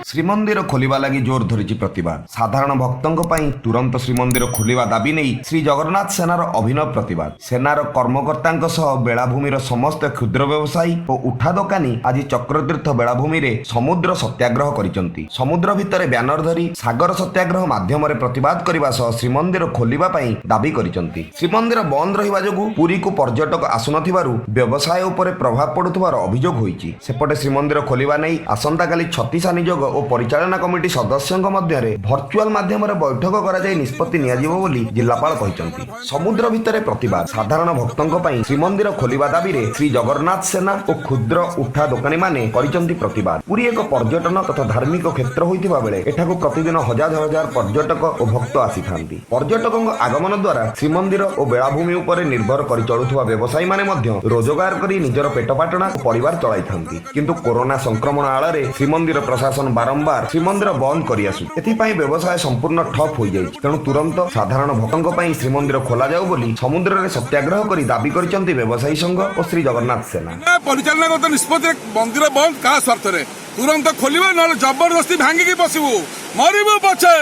ଶ୍ରୀମନ୍ଦିର ଖୋଲିବା ଲାଗି ଜୋର ଧରିଛି ପ୍ରତିବାଦ। ସାଧାରଣ ଭକ୍ତଙ୍କ ପାଇଁ ତୁରନ୍ତ ଶ୍ରୀମନ୍ଦିର ଖୋଲିବା ଦାବି ନେଇ ଶ୍ରୀ ଜଗନ୍ନାଥ ସେନାର ଅଭିନବ ପ୍ରତିବାଦ। ସେନାର କର୍ମକର୍ତ୍ତାଙ୍କ ସହ ବେଳାଭୂମିର ସମସ୍ତ କ୍ଷୁଦ୍ର ବ୍ୟବସାୟୀ ଓ ଉଠା ଦୋକାନୀ ଆଜି ଚକ୍ରତୀର୍ଥ ବେଳାଭୂମିରେ ସମୁଦ୍ର ସତ୍ୟାଗ୍ରହ କରିଛନ୍ତି। ସମୁଦ୍ର ଭିତରେ ବ୍ୟାନର ଧରି ସାଗର ସତ୍ୟାଗ୍ରହ ମାଧ୍ୟମରେ ପ୍ରତିବାଦ କରିବା ସହ ଶ୍ରୀମନ୍ଦିର ଖୋଲିବା ପାଇଁ ଦାବି କରିଛନ୍ତି। ଶ୍ରୀମନ୍ଦିର ବନ୍ଦ ରହିବା ଯୋଗୁଁ ପୁରୀକୁ ପର୍ଯ୍ୟଟକ ଆସୁନଥିବାରୁ ବ୍ୟବସାୟ ଉପରେ ପ୍ରଭାବ ପଡୁଥିବାର ଅଭିଯୋଗ ହୋଇଛି। ସେପଟେ ଶ୍ରୀମନ୍ଦିର ଖୋଲିବା ନେଇ ଆସନ୍ତାକାଲି ଛତିଶା ନିଯୋଗ ଓ ପରିଚାଳନା କମିଟି ସଦସ୍ୟଙ୍କ ମଧ୍ୟରେ ଭର୍ଚୁଆଲ ମାଧ୍ୟମରେ ବୈଠକ କରାଯାଇ ନିଷ୍ପତ୍ତି ନିଆଯିବ ବୋଲି ଜିଲ୍ଲାପାଳ କହିଛନ୍ତି। ସମୁଦ୍ର ଭିତରେ ପ୍ରତିବାଦ। ସାଧାରଣ ଭକ୍ତଙ୍କ ପାଇଁ ଶ୍ରୀମନ୍ଦିର ଖୋଲିବା ଦାବିରେ ଶ୍ରୀ ଜଗନ୍ନାଥ ସେନା ଓ କ୍ଷୁଦ୍ର ଉଠା ଦୋକାନୀମାନେ କରିଛନ୍ତି ପ୍ରତିବାଦ। ପୁରୀ ଏକ ପର୍ଯ୍ୟଟନ ତଥା ଧାର୍ମିକ କ୍ଷେତ୍ର ହୋଇଥିବା ବେଳେ ଏଠାକୁ ପ୍ରତିଦିନ ହଜାର ହଜାର ପର୍ଯ୍ୟଟକ ଓ ଭକ୍ତ ଆସିଥାନ୍ତି। ପର୍ଯ୍ୟଟକଙ୍କ ଆଗମନ ଦ୍ୱାରା ଶ୍ରୀମନ୍ଦିର ଓ ବେଳାଭୂମି ଉପରେ ନିର୍ଭର କରି ଚଳୁଥିବା ବ୍ୟବସାୟୀମାନେ ମଧ୍ୟ ରୋଜଗାର କରି ନିଜର ପେଟପାଟଣା ଓ ପରିବାର ଚଳାଇଥାନ୍ତି। କିନ୍ତୁ କରୋନା ସଂକ୍ରମଣ ଆଳରେ ଶ୍ରୀମନ୍ଦିର ପ୍ରଶାସନ ବାରମ୍ବାର ଶ୍ରୀମନ୍ଦିର ବନ୍ଦ କରିଆସୁ। ଏଥିପାଇଁ ବ୍ୟବସାୟ ସମ୍ପୂର୍ଣ୍ଣ ଠପ୍ ହୋଇଯାଇଛି। ତେଣୁ ତୁରନ୍ତ ସାଧାରଣ ଭକ୍ତଙ୍କ ପାଇଁ ଶ୍ରୀମନ୍ଦିର ଖୋଲାଯାଉ ବୋଲି ସମୁଦ୍ରରେ ସତ୍ୟାଗ୍ରହ କରି ଦାବି କରିଛନ୍ତି ବ୍ୟବସାୟୀ ସଂଘ ଓ ଶ୍ରୀ ଜଗନ୍ନାଥ ସେନା। ପରିଚାଳନାଗତ ନିଷ୍ପତ୍ତି ମନ୍ଦିର ବନ୍ଦ କାହା ସ୍ୱାର୍ଥରେ? ତୁରନ୍ତ ଖୋଲିବା, ନହେଲେ ଜବରଦସ୍ତି ଭାଙ୍ଗିକି ବସିବୁ, ମରିବୁ ପଛେ।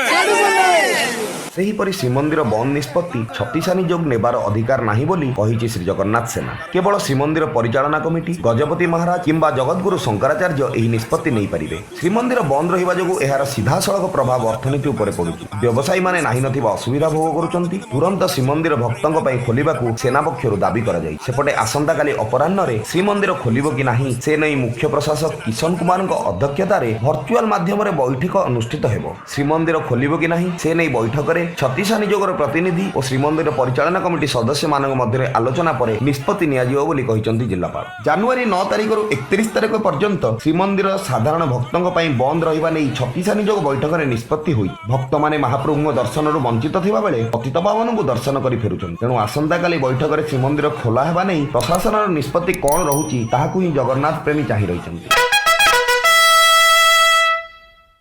ସେହିପରି ଶ୍ରୀମନ୍ଦିର ବନ୍ଦ ନିଷ୍ପତ୍ତି ଛତିଶା ନିଯୋଗ ନେବାର ଅଧିକାର ନାହିଁ ବୋଲି କହିଛି ଶ୍ରୀ ଜଗନ୍ନାଥ ସେନା। କେବଳ ଶ୍ରୀମନ୍ଦିର ପରିଚାଳନା କମିଟି, ଗଜପତି ମହାରାଜ କିମ୍ବା ଜଗତଗୁରୁ ଶଙ୍କରାଚାର୍ଯ୍ୟ ଏହି ନିଷ୍ପତ୍ତି ନେଇପାରିବେ। ଶ୍ରୀମନ୍ଦିର ବନ୍ଦ ରହିବା ଯୋଗୁଁ ଏହାର ସିଧାସଳଖ ପ୍ରଭାବ ଅର୍ଥନୀତି ଉପରେ ପଡୁଛି। ବ୍ୟବସାୟୀମାନେ ନାହିଁ ନଥିବା ଅସୁବିଧା ଭୋଗ କରୁଛନ୍ତି। ତୁରନ୍ତ ଶ୍ରୀମନ୍ଦିର ଭକ୍ତଙ୍କ ପାଇଁ ଖୋଲିବାକୁ ସେନା ପକ୍ଷରୁ ଦାବି କରାଯାଇଛି। ସେପଟେ ଆସନ୍ତାକାଲି ଅପରାହ୍ନରେ ଶ୍ରୀମନ୍ଦିର ଖୋଲିବ କି ନାହିଁ ସେ ନେଇ ମୁଖ୍ୟ ପ୍ରଶାସକ କିଶନ କୁମାରଙ୍କ ଅଧ୍ୟକ୍ଷତାରେ ଭର୍ଚୁଆଲ ମାଧ୍ୟମରେ ବୈଠକ ଅନୁଷ୍ଠିତ ହେବ। ଶ୍ରୀମନ୍ଦିର ଖୋଲିବ କି ନାହିଁ ସେ ନେଇ ବୈଠକରେ ଛତିଶା ନିଯୋଗର ପ୍ରତିନିଧି ଓ ଶ୍ରୀମନ୍ଦିର ପରିଚାଳନା କମିଟି ସଦସ୍ୟମାନଙ୍କ ମଧ୍ୟରେ ଆଲୋଚନା ପରେ ନିଷ୍ପତ୍ତି ନିଆଯିବ ବୋଲି କହିଛନ୍ତି ଜିଲ୍ଲାପାଳ। ଜାନୁଆରୀ 9 ତାରିଖରୁ 31 ତାରିଖ ପର୍ଯ୍ୟନ୍ତ ଶ୍ରୀମନ୍ଦିର ସାଧାରଣ ଭକ୍ତଙ୍କ ପାଇଁ ବନ୍ଦ ରହିବା ନେଇ ଛତିଶା ନିଯୋଗ ବୈଠକରେ ନିଷ୍ପତ୍ତି ହୋଇ ଭକ୍ତମାନେ ମହାପ୍ରଭୁଙ୍କ ଦର୍ଶନରୁ ବଞ୍ଚିତ ଥିବା ବେଳେ ପତିତପାବନଙ୍କୁ ଦର୍ଶନ କରି ଫେରୁଛନ୍ତି। ତେଣୁ ଆସନ୍ତାକାଲି ବୈଠକରେ ଶ୍ରୀମନ୍ଦିର ଖୋଲା ହେବା ନେଇ ପ୍ରଶାସନର ନିଷ୍ପତ୍ତି କ'ଣ ରହୁଛି ତାହାକୁ ହିଁ ଜଗନ୍ନାଥ ପ୍ରେମୀ ଚାହିଁ ରହିଛନ୍ତି।